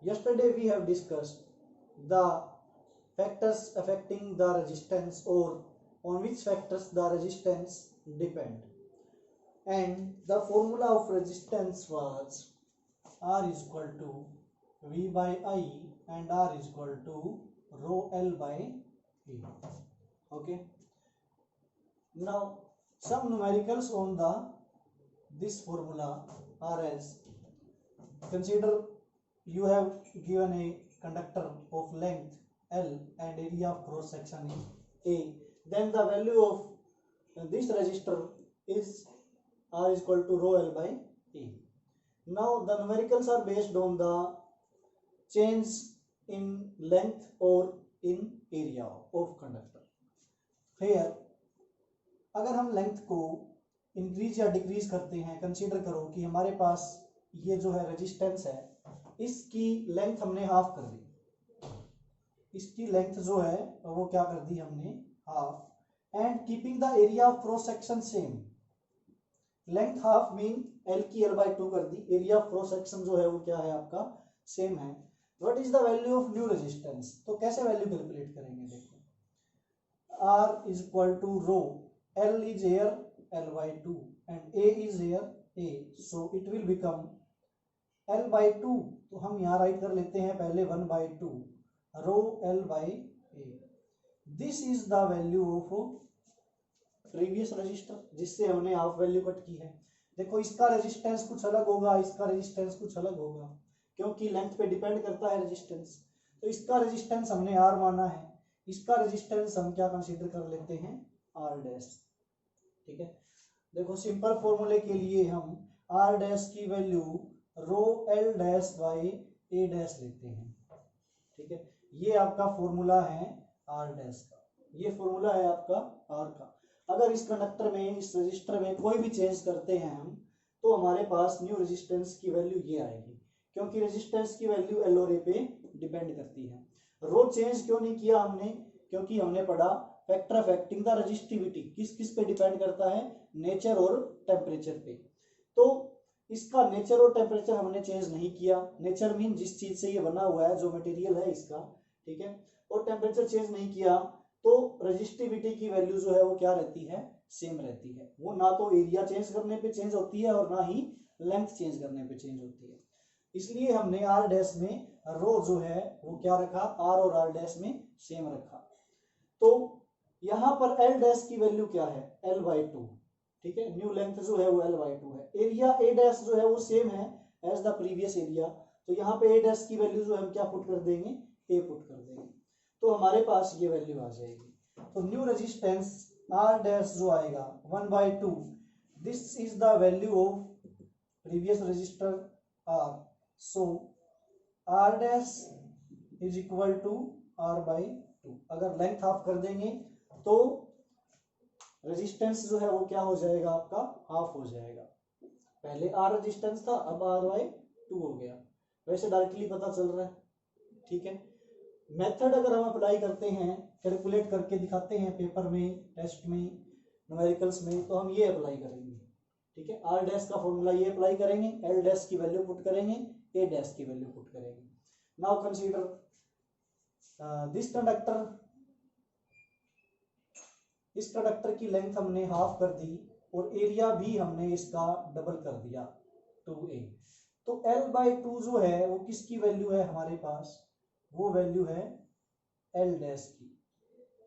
yesterday we have discussed the factors affecting the resistance, or on which factors the resistance depend, and the formula of resistance was R is equal to V by I and R is equal to rho L by E. Okay, now some numericals on this formula are as: consider you have given a conductor of length L and area of cross section is A, then the value of this resistor is R is equal to rho L by E. Now the numericals are based on the change in length or in area of conductor. Here अगर हम length को increase या decrease करते हैं, consider करो कि हमारे पास ये जो है रेजिस्टेंस है, इसकी लेंथ हमने हाफ कर दी, इसकी लेंथ जो है वो क्या कर दी हमने half, and keeping the area of cross section same. Length half mean L की एल बाई 2 कर दी, एरिया ऑफ क्रॉस सेक्शन जो है वो क्या है आपका सेम है. What is the value of new resistance? तो कैसे वैल्यू कैलकुलेट करेंगे? देखो, R is equal to rho, L is here L by 2 and A is here A, so it will become L by 2. तो हम यहाँ right कर लेते हैं पहले 1 by 2 rho L by A. This is the value of previous register जिससे हमने half value cut की है. देखो, इसका रेजिस्टेंस कुछ अलग होगा, इसका रेजिस्टेंस कुछ अलग होगा, क्योंकि लेंथ पे डिपेंड करता है रेजिस्टेंस. तो इसका रेजिस्टेंस हमने R माना है, इसका रेजिस्टेंस हम क्या कंसीडर कर लेते हैं R डैश. ठीक है, देखो सिंपल फॉर्मूले के लिए हम R डैश की value rho L dash by A dash लेते हैं. ठीक है, ये आपका फॉर्मूला है R डैश का, ये फॉर्मूला है आपका R का. अगर इस कंडक्टर में, इस रजिस्टर में कोई भी चेंज करते हैं हम, तो हमारे पास न्यू रेजिस्टेंस की वैल्यू ये आएगी, क्योंकि रेजिस्टेंस की वैल्यू L और A पे डिपेंड करती है. रो चेंज क्यों नहीं किया हमने? क्योंकि हमने पढ़ा फैक्टर अफेक्टिंग द रेजिस्टिविटी किस किस पे डिपेंड करता है, नेचर और टेम्परेचर पे. तो इसका नेचर और टेम्परेचर हमने चेंज नहीं किया. नेचर मीन जिस चीज से ये बना हुआ है, जो मटेरियल है इसका, ठीक है, और टेम्परेचर चेंज नहीं किया, तो रेजिस्टिविटी की वैल्यू जो है वो क्या रहती है, सेम रहती है. वो ना तो एरिया चेंज करने पे चेंज होती है और ना ही लेंथ चेंज करने पे चेंज होती है. इसलिए हमने R डैश में रो जो है वो क्या रखा, R और R डैश में सेम रखा. तो यहाँ पर L डैश की वैल्यू क्या है, L बाई 2. ठीक है, न्यू लेंथ जो है वो L बाई 2 है. एरिया A डैश जो है वो सेम है एज द प्रीवियस एरिया, तो यहाँ पे A डैश की वैल्यू जो हम क्या पुट कर देंगे, A पुट कर देंगे, तो हमारे पास ये वैल्यू आ जाएगी. तो न्यू रेजिस्टेंस R डैश जो आएगा 1 by 2, this is the value of previous resistor R. So R dash is equal to R by 2. अगर लेंथ हाफ कर देंगे तो रेजिस्टेंस जो है वो क्या हो जाएगा, आपका हाफ हो जाएगा. पहले R रेजिस्टेंस था, अब R बाई 2 हो गया. वैसे डायरेक्टली पता चल रहा है. ठीक है, मेथड अगर हम अप्लाई करते हैं, कैलकुलेट करके दिखाते हैं पेपर में, टेस्ट में, न्यूमेरिकल्स में, तो हम ये अप्लाई करेंगे. ठीक है, R डैश का फॉर्मूला ये अप्लाई करेंगे, L डैश की वैल्यू पुट करेंगे, A डैश की वैल्यू पुट करेंगे. नाउ कंसीडर दिस कंडक्टर, इस कंडक्टर की लेंथ हमने हाफ कर दी और एरिया भी हमने इसका डबल कर दिया 2A. तो L बाई 2 जो है वो किसकी वैल्यू है हमारे पास, वो वैल्यू है L डैश की.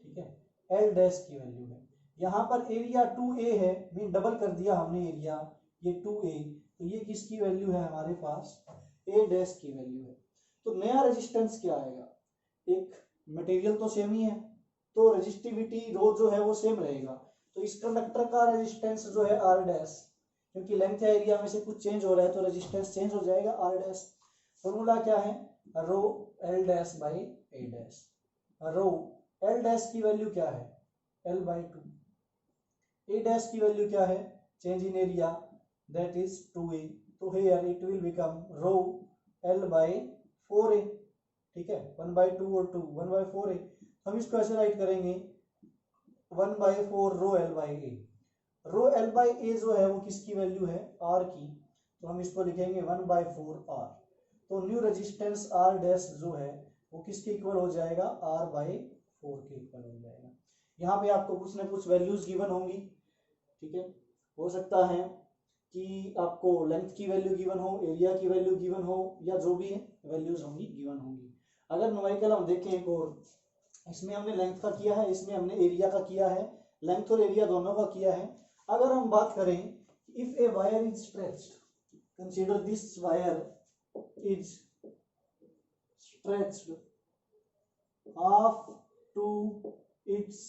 ठीक है, L डैश की वैल्यू है. यहाँ पर एरिया 2A है, मीन डबल कर दिया हमने एरिया, ये 2A, तो ये किसकी वैल्यू है हमारे पास, A डैश की वैल्यू है. तो नया रेजिस्टेंस क्या आएगा, एक मटेरियल तो सेम ही है, तो रेजिस्टिविटी रो जो है वो सेम रहेगा. तो इस कंडक्टर का रेजिस्टेंस जो है R डैश, क्योंकि लेंथ या एरिया में से कुछ चेंज हो रहा है तो रेजिस्टेंस चेंज हो जाएगा R डैश. फॉर्मूला क्या है, rho L dash by A dash. Rho L dash की वैल्यू क्या है, L बाई 2. A डैश की वैल्यू क्या है, change in area, that is 2A. तो here it will become rho L by 4A. ठीक है, 1 बाई 2 और 2 1 बाई 4A. हम इसको ऐसे राइट करेंगे 1 by 4 rho L by A. Rho L by A जो है वो किसकी वैल्यू है, R की, तो हम इसको लिखेंगे 1 बाई 4 R. तो न्यू रेजिस्टेंस आर डैश जो है वो किसके इक्वल हो जाएगा, आर बाई 4 के इक्वल हो जाएगा। यहाँ पे आपको कुछ ना कुछ वैल्यूज गिवन होंगी, ठीक है। हो सकता है कि आपको लेंथ की वैल्यू गिवन हो, एरिया की वैल्यू गिवन हो, या जो भी वैल्यूज होंगी गिवन होंगी। अगर न्यूमेरिकल हम देखें एक और, इसमें हमने लेंथ का किया है, इसमें हमने एरिया का किया है, लेंथ और एरिया दोनों का किया है। अगर हम बात करें if a wire is stretched, consider this wire is stretched half to its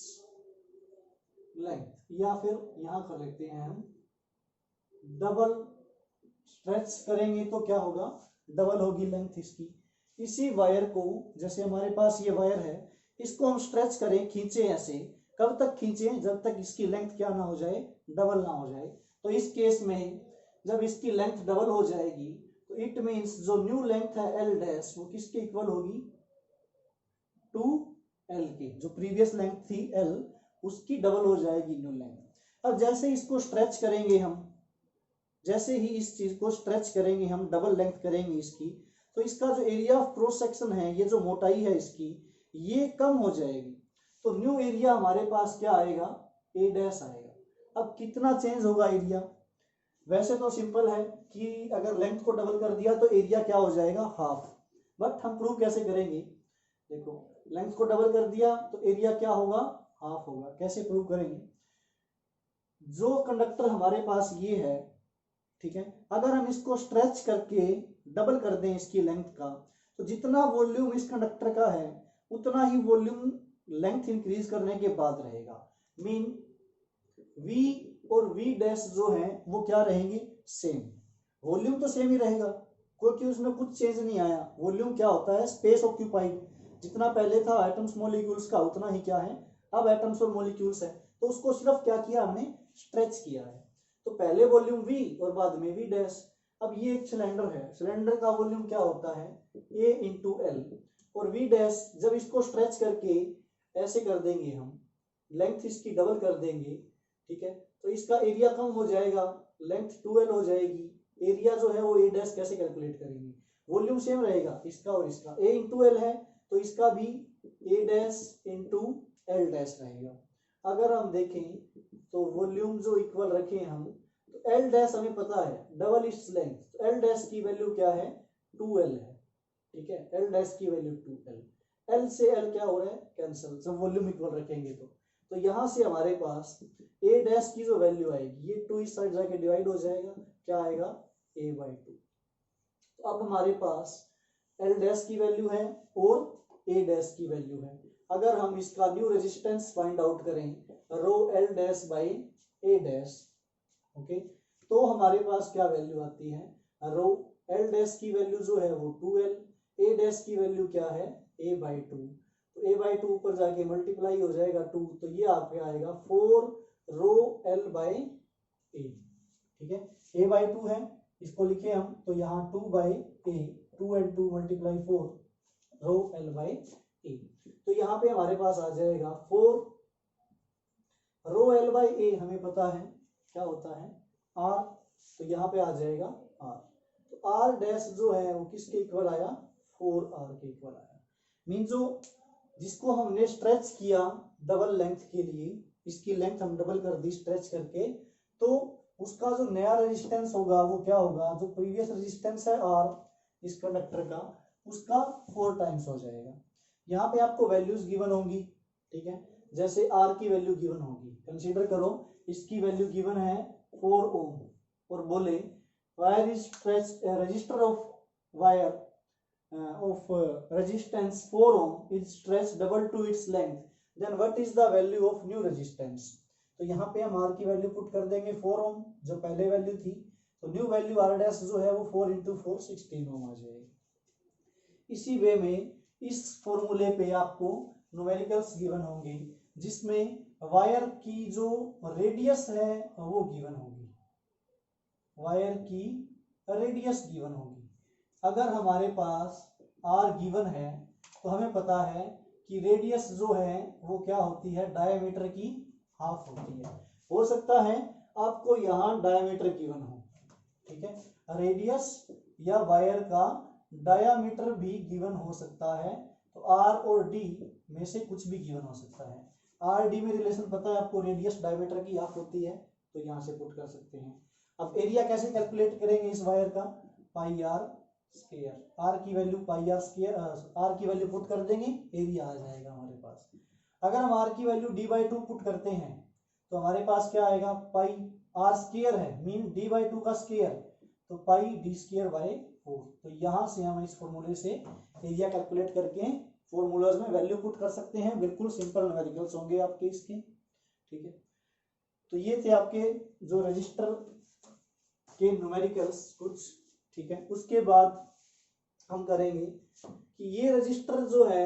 length, या फिर यहां कर लेते हैं हम डबल स्ट्रेच करेंगे तो क्या होगा, डबल होगी लेंथ इसकी। इसी वायर को, जैसे हमारे पास ये वायर है, इसको हम स्ट्रेच करें, खींचे ऐसे, कब तक खींचे, जब तक इसकी लेंथ क्या ना हो जाए, डबल ना हो जाए। तो इस केस में जब इसकी लेंथ डबल हो जाएगी तो इट मीन्स जो न्यू लेंथ है एल डैश वो किसके इक्वल होगी, 2l की। जो प्रीवियस लेंथ थी l उसकी डबल हो जाएगी न्यू लेंथ। अब जैसे इसको स्ट्रेच करेंगे हम, जैसे ही इस चीज को स्ट्रेच करेंगे हम, डबल लेंथ करेंगे इसकी, तो इसका जो एरिया ऑफ क्रॉस सेक्शन है, ये जो मोटाई है इसकी, ये कम हो जाएगी। तो न्यू एरिया हमारे पास क्या आएगा, ए डैश आएगा। अब कितना चेंज होगा एरिया, वैसे तो सिंपल है कि अगर लेंथ को डबल कर दिया तो एरिया क्या हो जाएगा, हाफ। बट हम प्रूव कैसे करेंगे, देखो लेंथ को डबल कर दिया तो एरिया क्या होगा, हाफ होगा। कैसे प्रूव करेंगे, जो कंडक्टर हमारे पास ये है, ठीक है, अगर हम इसको स्ट्रेच करके डबल कर दें इसकी लेंथ का, तो जितना वॉल्यूम इस कंडक्टर का है उतना ही वॉल्यूम लेंथ इंक्रीज करने के बाद रहेगा। मीन V और V डैश जो है वो क्या रहेंगे, सेम। वॉल्यूम तो सेम ही रहेगा क्योंकि उसमें कुछ चेंज नहीं आया। वॉल्यूम क्या होता है, स्पेस ऑक्यूपाइड, जितना पहले था एटम्स मॉलिक्यूल्स का उतना ही क्या है अब एटम्स और मॉलिक्यूल्स है। तो उसको सिर्फ क्या किया हमने, स्ट्रेच किया है। तो पहले वॉल्यूम V और बाद में V डैश। अब ये एक सिलेंडर है, सिलेंडर का वॉल्यूम क्या होता है, A इंटू एल, और V डैश जब इसको स्ट्रेच करके ऐसे कर देंगे हम, लेंथ इसकी डबल कर देंगे, ठीक है, तो इसका एरिया कम हो जाएगा, लेंथ 2l हो जाएगी। एरिया जो है वो A डैश कैसे कैलकुलेट करेंगे, वॉल्यूम सेम रहेगा इसका और इसका, A इंटू एल है तो इसका भी A dash into L dash रहेगा। अगर हम देखें तो वॉल्यूम जो इक्वल रखें हम, तो एल डैश हमें पता है डबल इट्स लेंथ, तो एल डैश की वैल्यू क्या है, 2l है, ठीक है, एल डैश की वैल्यू 2l। एल से एल क्या हो रहा है, कैंसिल, जब वॉल्यूम इक्वल रखेंगे तो यहां से हमारे पास ए डैश की जो वैल्यू आएगी, ये 2 इस साइड जाके डिवाइड हो जाएगा, क्या आएगा, a बाई 2। तो अब हमारे पास एल डैश की वैल्यू है और ए डैश की वैल्यू है। अगर हम इसका न्यू रेजिस्टेंस फाइंड आउट करें, rho L dash by A dash, okay, तो हमारे पास क्या वैल्यू आती है, रो एल डैश की वैल्यू जो है वो 2l, ए डैश की वैल्यू क्या है, a बाई 2। तो a बाई 2 ऊपर जाके मल्टीप्लाई हो जाएगा 2, तो ये आपके आएगा 4 रो एल बाई ए, ठीक है, a बाई 2 है, इसको लिखे हम तो यहाँ 2 by A, 2 and 2 multiply 4 rho L by A. तो यहाँ पे हमारे पास आ जाएगा 4 रो एल बाई ए, हमें पता है क्या होता है आर, तो यहाँ पे आ जाएगा आर। तो आर डैश जो है वो किसके इक्वल आया, 4r के इक्वल आया। मीन जो जिसको हमने स्ट्रेच किया डबल लेंथ के लिए, इसकी लेंथ हम डबल कर दी स्ट्रेच करके, तो उसका जो नया रेजिस्टेंस होगा वो क्या होगा, जो प्रीवियस रेजिस्टेंस है आर इस कंडक्टर का, उसका 4 टाइम्स हो जाएगा। यहाँ पे आपको वैल्यूज गिवन होंगी, ठीक है, जैसे आर की वैल्यू गिवन होगी, कंसीडर करो इसकी वैल्यू गिवन है 4 ओम, और बोले wire is stretch, register of wire of resistance 4 ohm is stretched double to its length, then what is the value of new resistance। तो यहाँ पे हम R की वैल्यू पुट कर देंगे 4 ohm जो पहले वैल्यू थी, तो न्यू वैल्यू R डैश जो है वो 4 इंटू 4 16 ohm आ जाएगी। इसी वे में इस फॉर्मूले पे आपको न्यूमेरिकल्स गिवन होंगे, जिसमें वायर की जो रेडियस है वो गिवन होगी, वायर की रेडियस गिवन होगी। अगर हमारे पास r गिवन है तो हमें पता है कि रेडियस जो है वो क्या होती है, डायमीटर की हाफ होती है। हो सकता है आपको यहाँ डायमीटर गिवन हो, ठीक है, रेडियस या वायर का डायामीटर भी गिवन हो सकता है। तो आर और डी में से कुछ भी गिवन हो सकता है। आर डी में रिलेशन पता है आपको, रेडियस डायमीटर की हाफ होती है, तो यहाँ से पुट कर सकते हैं। अब एरिया कैसे कैलकुलेट करेंगे इस वायर का, पाई आर स्क्वायर, आर की value pi R square, R की वैल्यू पुट कर देंगे, एरिया आ जाएगा हमारे पास। अगर हम आर की वैल्यू d/2 पुट करते हैं तो हमारे पास क्या आएगा, पाई आर स्क्वायर है मीन d/2 का स्क्वायर, तो पाई d²/4। तो यहाँ से हम इस फॉर्मूले से एरिया कैलकुलेट करके फॉर्मूलाज में वैल्यू पुट कर सकते हैं। बिल्कुल सिंपल न्यूमेरिकल्स होंगे आपके इसके, ठीक है। तो ये थे आपके जो रजिस्टर के न्यूमेरिकल्स कुछ, ठीक है। उसके बाद हम करेंगे कि ये रजिस्टर जो है,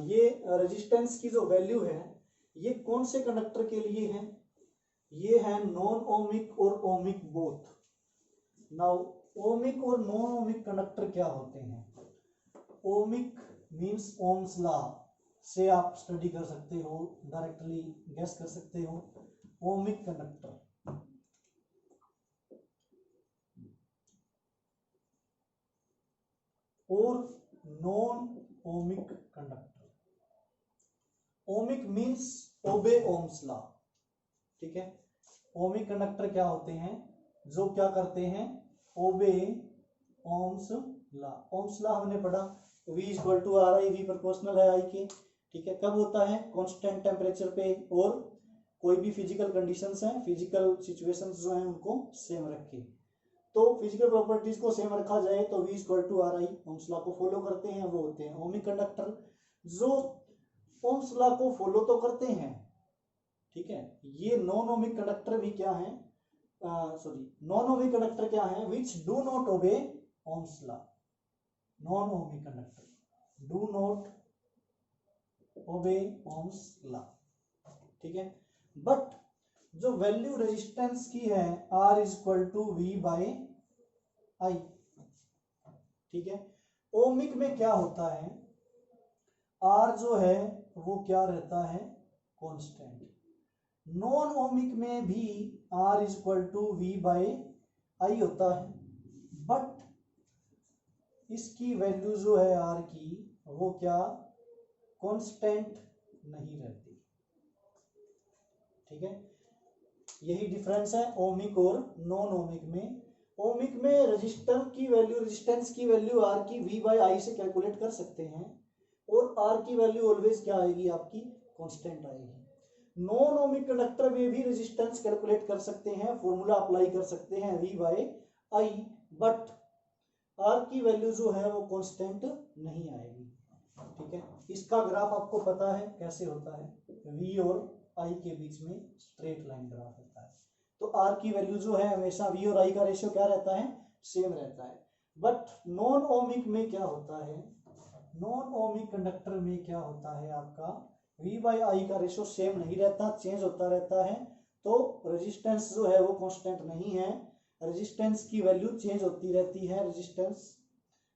ये रेजिस्टेंस की जो वैल्यू है ये कौन से कंडक्टर के लिए है, ये है नॉन ओमिक और ओमिक बोथ। नाउ ओमिक और नॉन ओमिक कंडक्टर क्या होते हैं, ओमिक मींस ओम्स लॉ से आप स्टडी कर सकते हो, डायरेक्टली गेस कर सकते हो। ओमिक कंडक्टर और non ohmic conductor. Ohmic means obey Ohm's law, ठीक है। ओमिक कंडक्टर क्या होते हैं, जो क्या करते हैं, ओबे ओम्स लॉ। ओम्स लॉ हमने पढ़ा, V = RI, V प्रोपोर्शनल है I के, ठीक है। कब होता है, कांस्टेंट टेम्परेचर पे और कोई भी फिजिकल कंडीशंस हैं, फिजिकल सिचुएशंस जो हैं उनको सेम रखे। तो फिजिकल प्रॉपर्टीज को सेम रखा जाए तो V = RI, ओम्स लॉ को फॉलो करते हैं, वो होते हैं ओमिक कंडक्टर। जो ओम्स लॉ को फॉलो तो करते हैं, ठीक है। ये नॉन ओमिक कंडक्टर भी क्या है, नॉन ओमिक कंडक्टर क्या है, which do not obey Ohm's law. Non ohmic conductor do not obey Ohm's law, ठीक है। बट जो वैल्यू रेजिस्टेंस की है R = V/I, ठीक है। ओमिक में क्या होता है, R जो है वो क्या रहता है, कांस्टेंट। नॉन ओमिक में भी R = V/I होता है, बट इसकी वैल्यू जो है R की वो क्या, कांस्टेंट नहीं रहती, ठीक है। यही डिफरेंस है ओमिक और नॉन ओमिक में। ओमिक में रजिस्टर की वैल्यू, रेजिस्टेंस की वैल्यू R की V/I से कैलकुलेट कर सकते हैं, और R की वैल्यू ऑलवेज क्या आएगी आपकी, कांस्टेंट आएगी। नॉन ओमिक कंडक्टर में भी रेजिस्टेंस कैलकुलेट कर सकते हैं, फॉर्मूला अप्लाई कर सकते हैं V/I, बट R की वैल्यू जो है वो कांस्टेंट नहीं आएगी, ठीक है। इसका ग्राफ आपको पता है कैसे होता है, V और I के बीच में स्ट्रेट लाइन ग्राफ होता है। तो R की वैल्यू जो है हमेशा V और I का रेशियो क्या रहता है, सेम रहता है। बट नॉन ओमिक में क्या होता है, नॉन ओमिक कंडक्टर में क्या होता है, आपका V/I का रेशियो सेम नहीं रहता, चेंज होता रहता है। तो रेजिस्टेंस जो है वो कांस्टेंट नहीं है, रेजिस्टेंस की वैल्यू चेंज होती रहती है, रेजिस्टेंस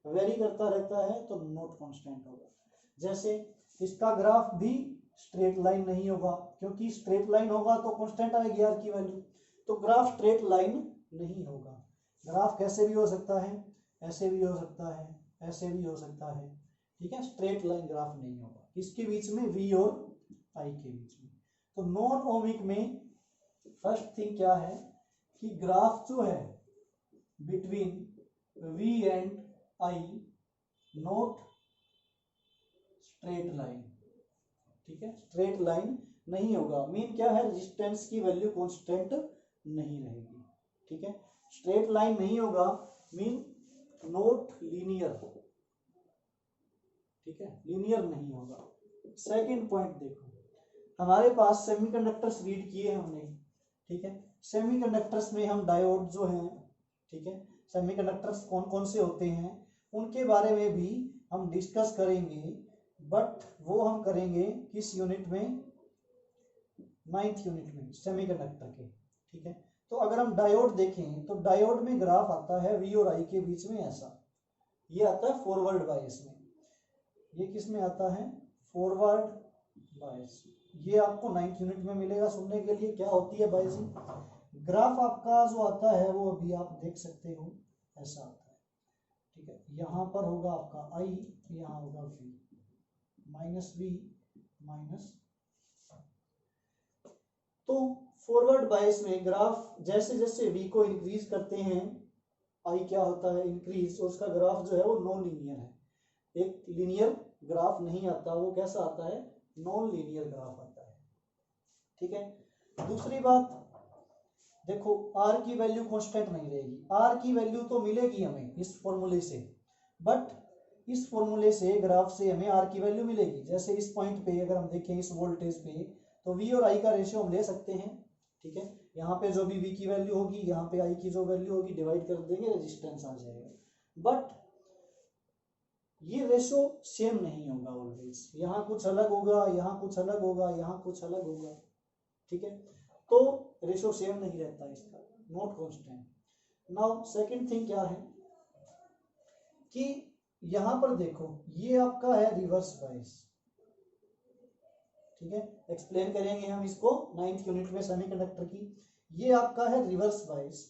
वेरी करता रहता है, तो नॉट कांस्टेंट होगा। जैसे इसका ग्राफ भी स्ट्रेट लाइन नहीं होगा, क्योंकि स्ट्रेट लाइन होगा तो कांस्टेंट आएगी R की वैल्यू, तो ग्राफ स्ट्रेट लाइन नहीं होगा। ग्राफ कैसे भी हो सकता है, ऐसे भी हो सकता है, ऐसे भी हो सकता है, ठीक है। स्ट्रेट लाइन ग्राफ नहीं होगा, किसके बीच में, V और I के बीच में। तो नॉन ओमिक में फर्स्ट थिंग क्या है कि ग्राफ जो है between V and I not straight line, ठीक है। स्ट्रेट लाइन नहीं होगा, मीन क्या है, रेजिस्टेंस की वैल्यू कांस्टेंट नहीं रहेगी, ठीक है। स्ट्रेट लाइन नहीं होगा मीन नॉट लीनियर, ठीक है, लीनियर नहीं होगा। सेकंड पॉइंट देखो, हमारे पास सेमीकंडक्टर्स रीड किए हमने, ठीक है। सेमीकंडक्टर्स में हम डायोड जो हैं, ठीक है, सेमीकंडक्टर्स कौन कौन से होते हैं उनके बारे में भी हम डिस्कस करेंगे, बट वो हम करेंगे किस यूनिट में, 9th यूनिट में सेमीकंडक्टर के, ठीक है। तो अगर हम डायोड देखें तो डायोड में ग्राफ आता है V और I के बीच में ऐसा, ये आता है फॉरवर्ड बायस में, ये किस में आता है, फॉरवर्ड बायस। ये आपको 9th यूनिट में मिलेगा सुनने के लिए, क्या होती है बायसिंग। ग्राफ आपका जो आता है वो अभी आप देख सकते हो ऐसा आता है, ठीक है, यहाँ पर होगा आपका आई, यहाँ होगा वी, माइनस वी माइनस। तो फॉरवर्ड बायस में ग्राफ जैसे जैसे वी को इंक्रीज करते हैं, आई क्या होता है इंक्रीज, और उसका ग्राफ जो है वो नॉन लीनियर है, एक लीनियर ग्राफ नहीं आता, वो कैसा आता है, नॉन लीनियर ग्राफ आता है। ठीक है, दूसरी बात देखो, आर की वैल्यू कांस्टेंट नहीं रहेगी, आर की वैल्यू तो मिलेगी हमें इस फॉर्मूले से, बट इस फॉर्मूले से ग्राफ से हमें आर की वैल्यू मिलेगी। जैसे इस पॉइंट पे अगर हम देखें इस वोल्टेज पे, तो वी और आई का रेशियो हम ले सकते हैं। ठीक है, यहाँ पे जो भी वी की वैल्यू होगी, यहाँ पे आई की जो वैल्यू होगी डिवाइड कर देंगे, रेजिस्टेंस आ जाएगा। बट ये रेशियो सेम नहीं होगा ऑलवेज, यहाँ कुछ अलग होगा, यहाँ कुछ अलग होगा, यहाँ कुछ अलग होगा। ठीक है, तो रेशियो सेम नहीं रहता इसका, not constant. Now second thing क्या है कि यहां पर देखो, ये आपका है रिवर्स बायस। ठीक है, एक्सप्लेन करेंगे हम इसको 9th यूनिट में सेमीकंडक्टर की। ये आपका है रिवर्स बायस।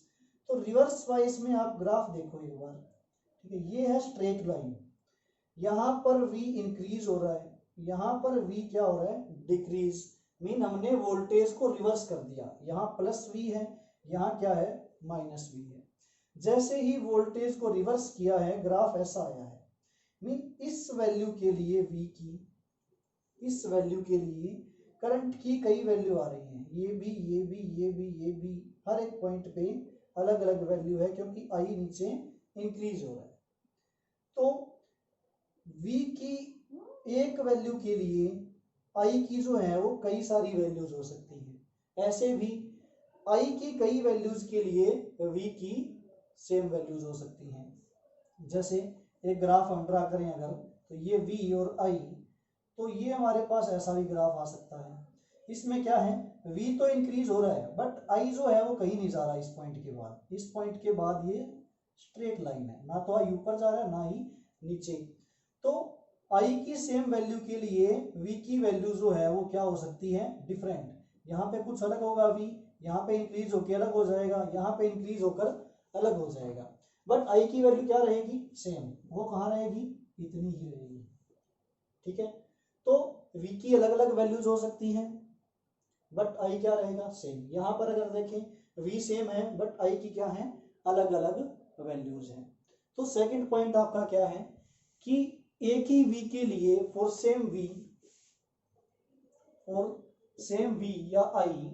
तो रिवर्स बायस में आप ग्राफ देखो एक बार। ठीक है, ये है स्ट्रेट लाइन, यहां पर वी इंक्रीज हो रहा है, यहां पर वी क्या हो रहा है, डिक्रीज। मीन हमने वोल्टेज को रिवर्स कर दिया, यहाँ प्लस वी है, यहाँ क्या है, माइनस वी है। जैसे ही वोल्टेज को रिवर्स किया है, ग्राफ ऐसा आया है। मीन इस वैल्यू के लिए वी की, इस वैल्यू के लिए करंट की कई वैल्यू आ रही हैं, ये भी, ये भी, ये भी, ये भी, हर एक पॉइंट पे अलग अलग वैल्यू है, क्योंकि आई नीचे इंक्रीज हो रहा है। तो वी की एक वैल्यू के लिए आई की जो है वो कई सारी वैल्यूज हो सकती हैं, ऐसे भी आई की कई वैल्यूज के लिए वी की सेम वैल्यूज हो सकती हैं। जैसे एक ग्राफ हम ड्रा करें अगर, तो ये वी और आई, तो ये हमारे पास ऐसा भी ग्राफ आ सकता है। इसमें क्या है, वी तो इंक्रीज हो रहा है, बट आई जो है वो कहीं नहीं जा रहा इस पॉइंट के बाद। इस पॉइंट के बाद ये स्ट्रेट लाइन है, ना तो आई ऊपर जा रहा है ना ही नीचे। तो आई की सेम वैल्यू के लिए वी की वैल्यू जो है वो क्या हो सकती है, डिफरेंट। यहाँ पे कुछ अलग होगा वी, यहाँ पे इंक्रीज होकर अलग हो जाएगा, यहाँ पे इंक्रीज होकर अलग हो जाएगा। बट आई की वैल्यू क्या रहेगी, सेम। वो कहाँ रहेगी, इतनी ही रहेगी। ठीक है, तो वी की अलग अलग वैल्यूज हो सकती हैं, बट आई क्या रहेगा, सेम। यहाँ पर अगर देखें वी सेम है, बट आई की क्या है, अलग अलग वैल्यूज हैं। तो सेकंड पॉइंट आपका क्या है कि एक ही वी के लिए फॉर सेम वी, और सेम वी या आई,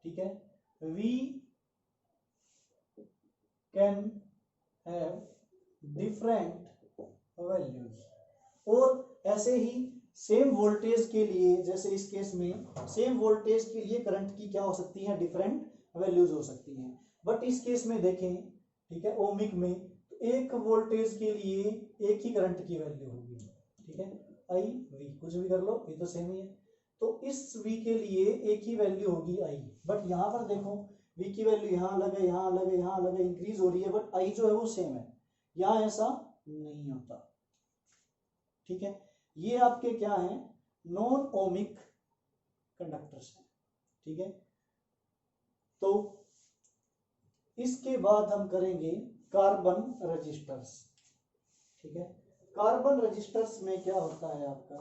ठीक है, we can have different values. और ऐसे ही सेम वोल्टेज के लिए, जैसे इस केस में सेम वोल्टेज के लिए करंट की क्या हो सकती है, डिफरेंट वैल्यूज हो सकती हैं। बट इस केस में देखें, ठीक है, ओमिक में तो एक वोल्टेज के लिए एक ही करंट की वैल्यू होगी। ठीक है, आई वी कुछ भी कर लो, ये तो सेम ही है। तो इस वी के लिए एक ही वैल्यू होगी आई, बट यहाँ पर देखो वी की वैल्यू यहाँ अलग है, यहाँ अलग है, यहाँ अलग है, इंक्रीज हो रही है, बट आई जो है वो सेम है। यहाँ ऐसा नहीं होता। ठीक है, ये आपके क्या है, नॉन ओमिक कंडक्टर्स हैं। ठीक है, तो इसके बाद हम करेंगे कार्बन रजिस्टर्स। ठीक है, कार्बन रजिस्टर्स में क्या होता है आपका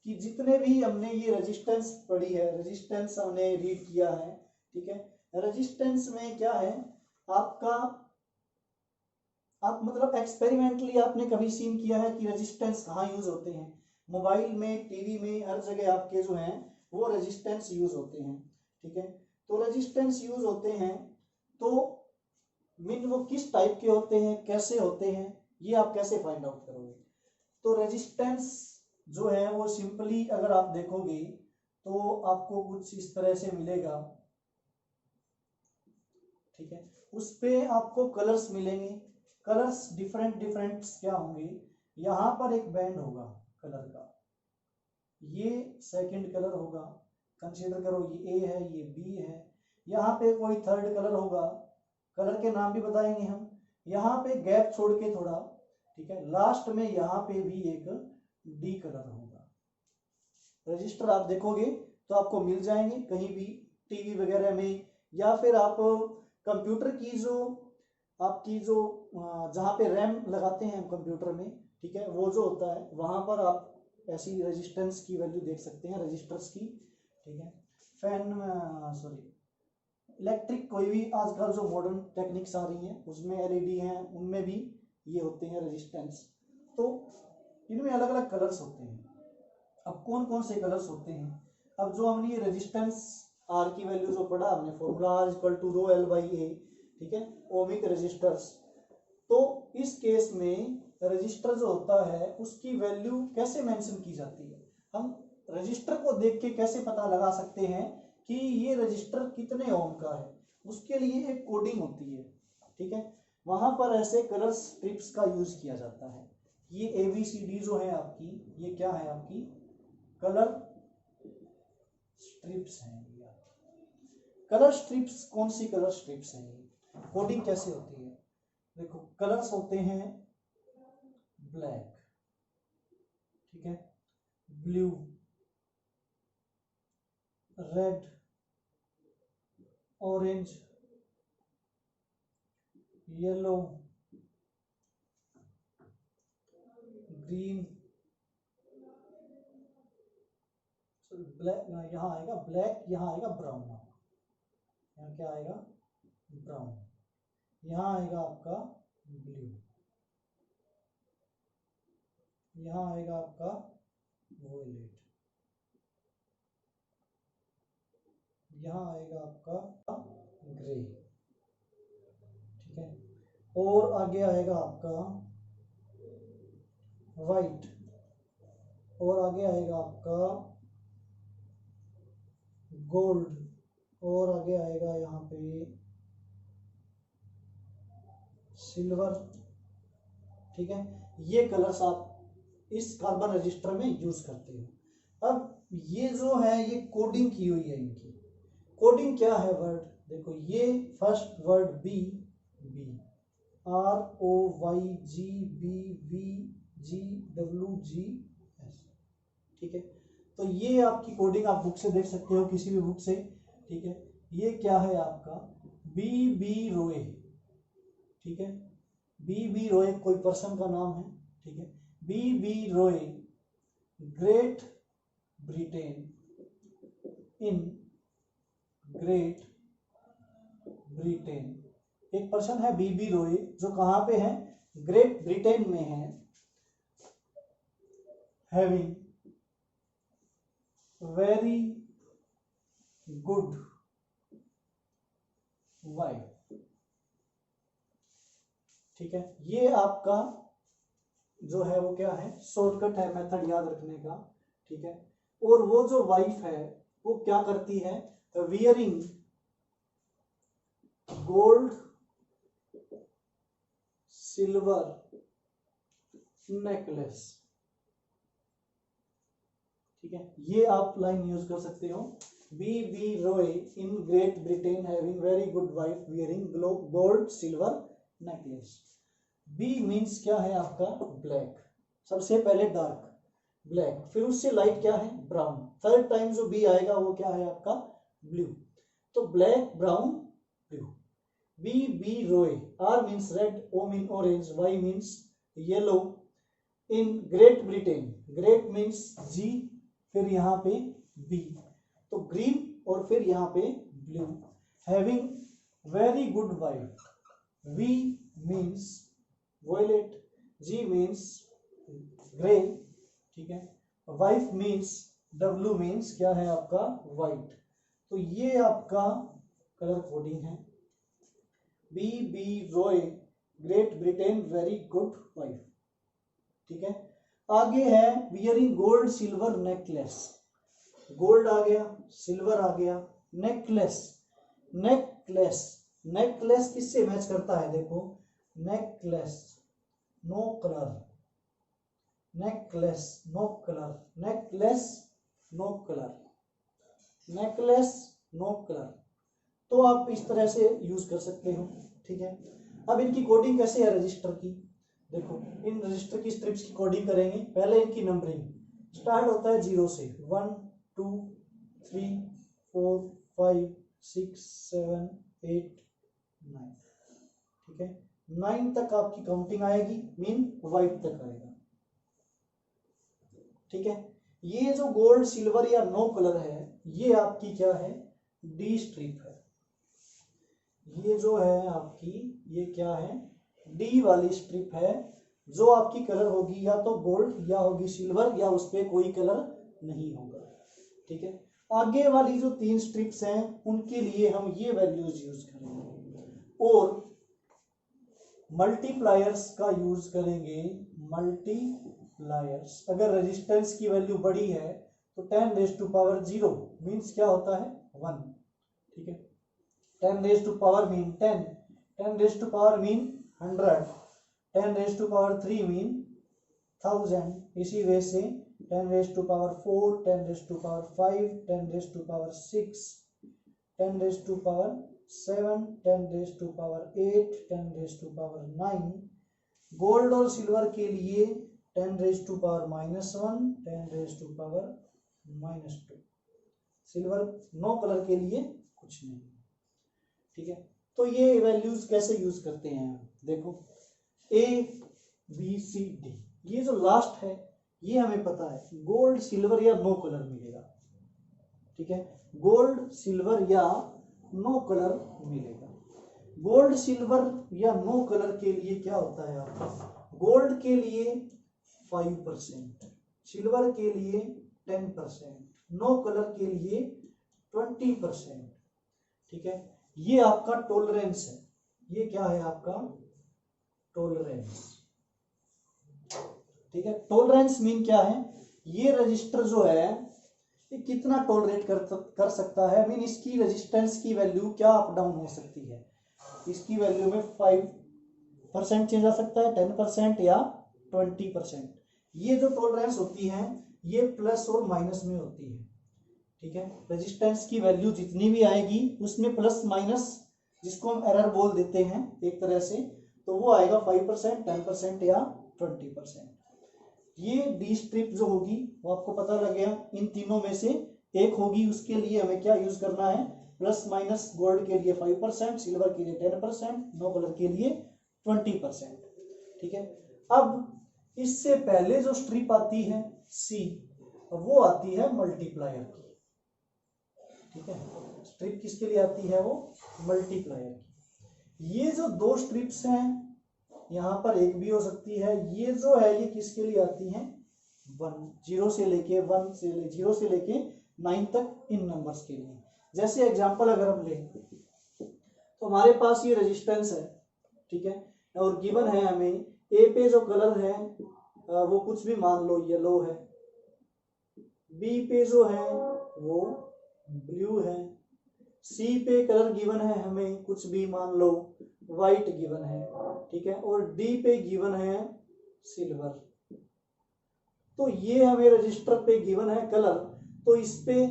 कि जितने भी हमने ये रेजिस्टेंस पढ़ी है, रेजिस्टेंस हमने रीड किया है। ठीक है, रेजिस्टेंस में क्या है आपका, आप मतलब एक्सपेरिमेंटली आपने कभी सीन किया है कि रेजिस्टेंस कहाँ यूज होते हैं, मोबाइल में, टीवी में, हर जगह आपके जो हैं वो रेजिस्टेंस यूज होते हैं। ठीक है, तो रेजिस्टेंस यूज होते हैं, तो मीन वो किस टाइप के होते हैं, कैसे होते हैं, ये आप कैसे फाइंड आउट करोगे। तो रेजिस्टेंस जो है वो सिंपली अगर आप देखोगे तो आपको कुछ इस तरह से मिलेगा। ठीक है, उस पे आपको कलर्स मिलेंगे, कलर्स डिफरेंट डिफरेंट क्या होंगे, यहाँ पर एक बैंड होगा कलर का, ये सेकंड कलर होगा, कंसीडर करो ये ए है, ये बी है, यहाँ पे कोई थर्ड कलर होगा, कलर के नाम भी बताएंगे हम, यहाँ पे गैप छोड़ के थोड़ा। ठीक है, लास्ट में यहाँ पे भी एक डी कलर होगा। रजिस्टर आप देखोगे तो आपको मिल जाएंगे कहीं भी, टीवी वगैरह में, या फिर आप कंप्यूटर की जो आपकी जो जहाँ पे रैम लगाते हैं हम कंप्यूटर में, ठीक है, वो जो होता है वहाँ पर आप ऐसी रेजिस्टेंस की वैल्यू देख सकते हैं, रजिस्टर्स की, ठीक है। इलेक्ट्रिक कोई भी आजकल जो मॉडर्न टेक्निक्स आ रही हैं उसमें एलईडी हैं, उनमें भी ये होते हैं रेजिस्टेंस। तो इनमें अलग अलग कलर्स होते हैं। अब कौन कौन से कलर्स होते हैं? अब जो हमने ये रेजिस्टेंस आर की वैल्यू जो पढ़ा हमने, formula R equal to rho L by A, ठीक है, ओमिक रेजिस्टर्स। तो इस केस में रजिस्टर जो होता है उसकी वैल्यू कैसे मेंशन की जाती है? हम रजिस्टर को देख के कैसे पता लगा सकते हैं कि ये रजिस्टर कितने ओम का है? उसके लिए एक कोडिंग होती है, ठीक है। वहां पर ऐसे कलर स्ट्रिप्स का यूज किया जाता है। ये ABCD जो है आपकी, ये क्या है आपकी? कलर स्ट्रिप्स हैं। कलर स्ट्रिप्स कौन सी कलर स्ट्रिप्स हैं? ये कोडिंग कैसे होती है? देखो, कलर्स होते हैं ब्लैक, ठीक है, blue, red, orange, yellow, green, black, यहाँ आएगा ब्लैक, यहाँ आएगा ब्राउन, यहाँ क्या आएगा? ब्राउन, यहाँ आएगा आपका ब्लू, यहाँ आएगा आपका वोयलेट, यहाँ आएगा आपका ग्रे, ठीक है, और आगे आएगा आपका वाइट, और आगे आएगा आपका गोल्ड, और आगे आएगा यहाँ पे सिल्वर, ठीक है। ये कलर्स आप इस कार्बन रजिस्टर में यूज करते हो। अब ये जो है ये कोडिंग की हुई है इनकी। कोडिंग क्या है? वर्ड देखो, ये फर्स्ट वर्ड बी, ROYGBVGWGS, ठीक है। तो ये आपकी कोडिंग आप बुक से देख सकते हो, किसी भी बुक से, ठीक है। ये क्या है आपका? BB रॉय, ठीक है, BB रॉय कोई पर्सन का नाम है, ठीक है। BB रॉय, ग्रेट ब्रिटेन, इन ग्रेट ब्रिटेन, एक पर्सन है BB रॉय जो कहाँ पे है? ग्रेट ब्रिटेन में है। हैविंग वेरी गुड वाइफ, ठीक है। ये आपका जो है वो क्या है? शॉर्टकट है मेथड याद रखने का, ठीक है। और वो जो वाइफ है वो क्या करती है? वियरिंग गोल्ड सिल्वर नेकलेस, ठीक है। ये आप लाइन यूज कर सकते हो। BB Roy in great Britain having very good wife wearing gold silver necklace. B means क्या है आपका? ब्लैक, सबसे पहले डार्क ब्लैक, फिर उससे लाइट क्या है? ब्राउन, थर्ड टाइम जो बी आएगा वो क्या है आपका? ब्लू। तो black, brown, blue. BB Roy, R means red, O mean orange, Y means yellow, इन great Britain, great means G, फिर यहाँ पे B, तो ग्रीन, और फिर यहाँ पे blue. Having very good wife, V means violet, G means grey, ठीक है। वाइफ मीन्स W मीन्स क्या है आपका? वाइट। तो ये आपका कलर कोडिंग है। BB Roy great Britain very good wife, ठीक है। आगे है wearing gold silver necklace, gold आ गया, सिल्वर आ गया, नेकलेस, नेकलेस, नेकलेस किससे मैच करता है? देखो, necklace no colour, necklace no colour, necklace no colour, necklace no colour. तो आप इस तरह से यूज कर सकते हो, ठीक है। अब इनकी कोडिंग कैसे है रजिस्टर की? देखो, इन रजिस्टर की स्ट्रिप्स की कोडिंग करेंगे। पहले इनकी नंबरिंग स्टार्ट होता है 0 से, 1 2 3 4 5 6 7 8 9, ठीक है। 9 तक आपकी काउंटिंग आएगी, मीन वाइट तक आएगा। ठीक है, ये जो गोल्ड सिल्वर या नो कलर है ये आपकी क्या है, डी स्ट्रिप है। ये जो है आपकी ये क्या है, डी वाली स्ट्रिप है, जो आपकी कलर होगी या तो गोल्ड या होगी सिल्वर या उस पर कोई कलर नहीं होगा। ठीक है, आगे वाली जो 3 स्ट्रिप्स हैं उनके लिए हम ये वैल्यूज यूज करेंगे और मल्टीप्लायर्स का यूज करेंगे। मल्टीप्लायर्स, अगर रेजिस्टेंस की वैल्यू बड़ी है तो 10⁻0 मीन्स क्या होता है 1। ठीक है, 10⁻ मीन 10, 10⁻ मीन 100, 10⁻3 मीन 1000, इसी वे से 10⁻4, 10⁻5, 10⁻6, 10⁻7, 10⁻8, 10⁻9। गोल्ड और सिल्वर के लिए 10⁻−1, 10⁻−2। सिल्वर नो कलर के लिए कुछ नहीं। ठीक है, तो ये वैल्यूज कैसे यूज करते हैं, देखो A B C D, ये जो लास्ट है ये हमें पता है गोल्ड सिल्वर या नो कलर मिलेगा। ठीक है, गोल्ड सिल्वर या नो कलर मिलेगा। गोल्ड सिल्वर या नो कलर के लिए क्या होता है आपका, गोल्ड के लिए 5%, सिल्वर के लिए 10%, नो कलर के लिए 20%। ठीक है, ये आपका टॉलरेंस है, ये क्या है आपका टॉलरेंस। ठीक है, टॉलरेंस मीन क्या है, ये रजिस्टर जो है ये कितना टॉलरेट कर सकता है, मीन इसकी रेजिस्टेंस की वैल्यू क्या अप डाउन हो सकती है। इसकी वैल्यू में 5% चेंज आ सकता है, 10% या 20%। ये जो टॉलरेंस होती है ये प्लस और माइनस में होती है। ठीक है, रेजिस्टेंस की वैल्यू जितनी भी आएगी उसमें प्लस माइनस, जिसको हम एरर बोल देते हैं एक तरह से, तो वो आएगा 5%, 10% या 20%। ये डी स्ट्रिप जो होगी वो आपको पता लग गया, इन तीनों में से एक होगी, उसके लिए हमें क्या यूज करना है, प्लस माइनस। गोल्ड के लिए 5%, सिल्वर के लिए 10%, नो कलर के लिए 20%। ठीक है, अब इससे पहले जो स्ट्रिप आती है सी, वो आती है मल्टीप्लायर की। ठीक है, स्ट्रिप किसके लिए आती है, वो मल्टीप्लायर की। ये जो 2 स्ट्रिप्स हैं, यहाँ पर एक भी हो सकती है, ये जो है ये किसके लिए आती है, 0 से लेके 0 से लेके 9 तक, इन नंबर्स के लिए। जैसे एग्जांपल अगर हम लें तो हमारे पास ये रेजिस्टेंस है। ठीक है, और गिवन है हमें ए पे जो कलर है वो कुछ भी मान लो येलो है, बी पे जो है वो ब्लू है, सी पे कलर गिवन है हमें कुछ भी मान लो व्हाइट गिवन है। ठीक है, और डी पे गिवन है सिल्वर। तो ये हमें रजिस्टर पे गिवन है कलर, तो इस पे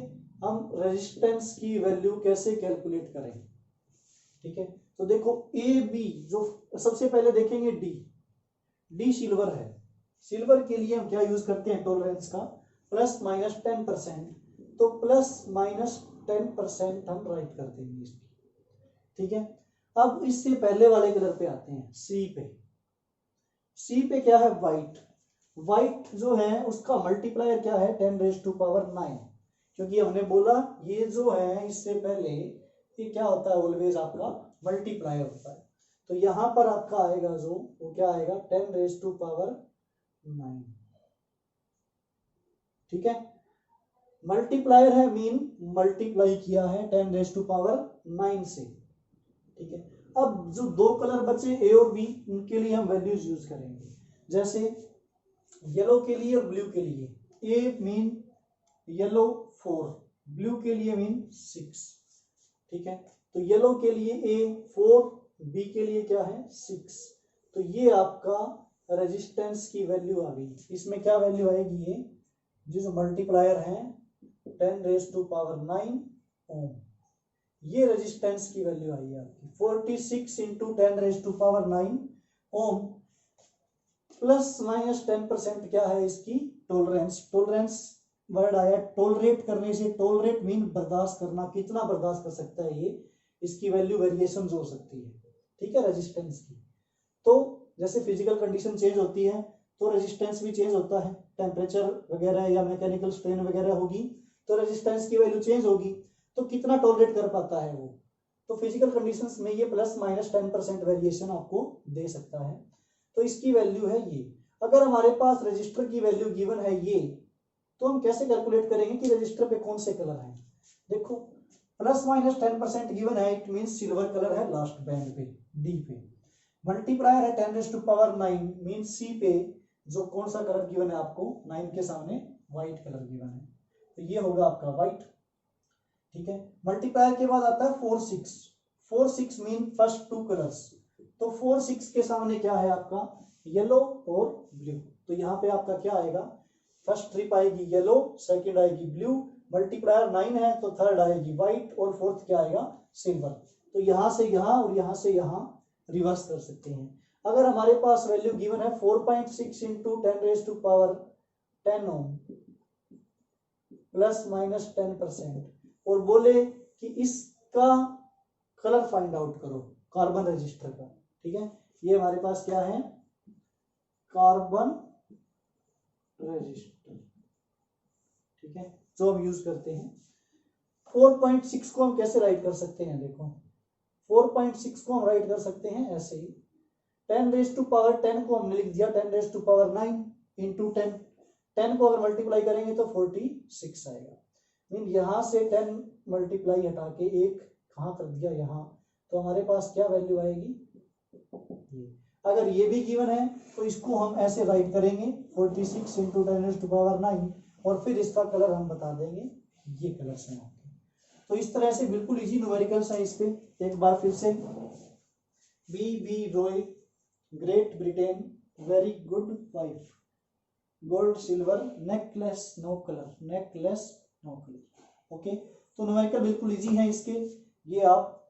हम रेजिस्टेंस की वैल्यू कैसे कैलकुलेट करें। ठीक है, तो देखो ए बी, जो सबसे पहले देखेंगे डी सिल्वर है। सिल्वर के लिए हम क्या यूज करते हैं टॉलरेंस का, प्लस माइनस 10%, तो प्लस माइनस 10% हम राइट कर देंगे इसकी। ठीक है, अब इससे पहले वाले कलर पे आते हैं, सी पे। सी पे क्या है, व्हाइट। व्हाइट जो है उसका मल्टीप्लायर क्या है, 10⁻9, क्योंकि हमने बोला ये जो है इससे पहले ये क्या होता है, ऑलवेज आपका मल्टीप्लायर होता है। तो यहां पर आपका आएगा जो, वो क्या आएगा, 10⁻9। ठीक है, मल्टीप्लायर है मीन मल्टीप्लाई किया है 10⁻9 से। ठीक है, अब जो 2 कलर बचे ए और बी, उनके लिए हम वैल्यूज यूज करेंगे। जैसे येलो के लिए और ब्लू के लिए, ए मीन येलो 4, ब्लू के लिए मीन 6। ठीक है, तो येलो के लिए ए 4, बी के लिए क्या है 6। तो ये आपका रेजिस्टेंस की वैल्यू आ गई। इसमें क्या वैल्यू आएगी, ये जो मल्टीप्लायर है 10⁻9 ओम, ये रेजिस्टेंस की वैल्यू आई है आपकी 46 इंटू 10⁻9 ओम, प्लस माइनस 10% क्या है इसकी टॉलरेंस। टॉलरेंस वर्ड आया टॉलरेट करने से, टॉलरेट मीन बर्दाश्त करना, कितना बर्दाश्त कर सकता है ये, इसकी वैल्यू वेरिएशन हो सकती है। ठीक है, रेजिस्टेंस की। तो जैसे फिजिकल कंडीशन चेंज होती है तो रेजिस्टेंस भी चेंज होता है, टेम्परेचर वगैरह या मैकेनिकल स्ट्रेन वगैरह होगी तो रेजिस्टेंस की वैल्यू चेंज होगी, तो कितना टॉलरेट कर पाता है वो। तो फिजिकल कंडीशंस में ये ±10% वेरिएशन आपको दे सकता है, तो इसकी वैल्यू है ये। अगर हमारे पास रजिस्टर की वैल्यू गिवन है ये, तो हम कैसे कैलकुलेट करेंगे कि रजिस्टर पे कौन से कलर हैं। देखो ±10% गिवन है, इट मीन सिल्वर कलर है लास्ट बैंड पे डी पे, मल्टीप्लायर है 10⁻⁹ मीन सी पे जो कौन सा कलर गिवन है आपको 9 के सामने व्हाइट कलर गिवन है, तो ये होगा आपका व्हाइट। ठीक है, मल्टीप्लायर के बाद आता है 4 6 मीन फर्स्ट 2 कलर्स, तो 4 6 के सामने क्या है आपका येलो और ब्लू, तो यहाँ पे आपका क्या आएगा, फर्स्ट ट्रिप आएगी येलो, सेकंड आएगी ब्लू, मल्टीप्लायर 9 है तो थर्ड आएगी व्हाइट और फोर्थ क्या आएगा सिल्वर। तो यहाँ से यहाँ और यहाँ से यहाँ रिवर्स कर सकते हैं। अगर हमारे पास वैल्यू गिवन है 4.6 इंटू 10⁻10 ओम ±10% और बोले कि इसका कलर फाइंड आउट करो कार्बन रजिस्टर का। ठीक है, ये हमारे पास क्या है कार्बन रजिस्टर। ठीक है, जो हम यूज करते हैं 4.6 को हम कैसे राइट कर सकते हैं, देखो 4.6 को हम राइट कर सकते हैं ऐसे ही, 10⁻10 को हमने लिख दिया 10⁻9 इंटू 10 को अगर मल्टीप्लाई करेंगे तो 46 आएगा। मीन यहाँ से 10 मल्टीप्लाई हटा के एक कहाँ कर दिया यहाँ, तो हमारे पास क्या वैल्यू आएगी ये। अगर ये भी गिवन है तो इसको हम ऐसे राइट करेंगे 46 इंटू 10⁻9 और फिर इसका कलर हम बता देंगे ये कलर से आपके। तो इस तरह से बिल्कुल इजी न्यूमेरिकल्स है इस पे। एक बार फिर से B Roy great Britain very good wife gold silver necklace no colour okay. तो न्यूमेरिकल बिल्कुल इजी है इसके, ये आप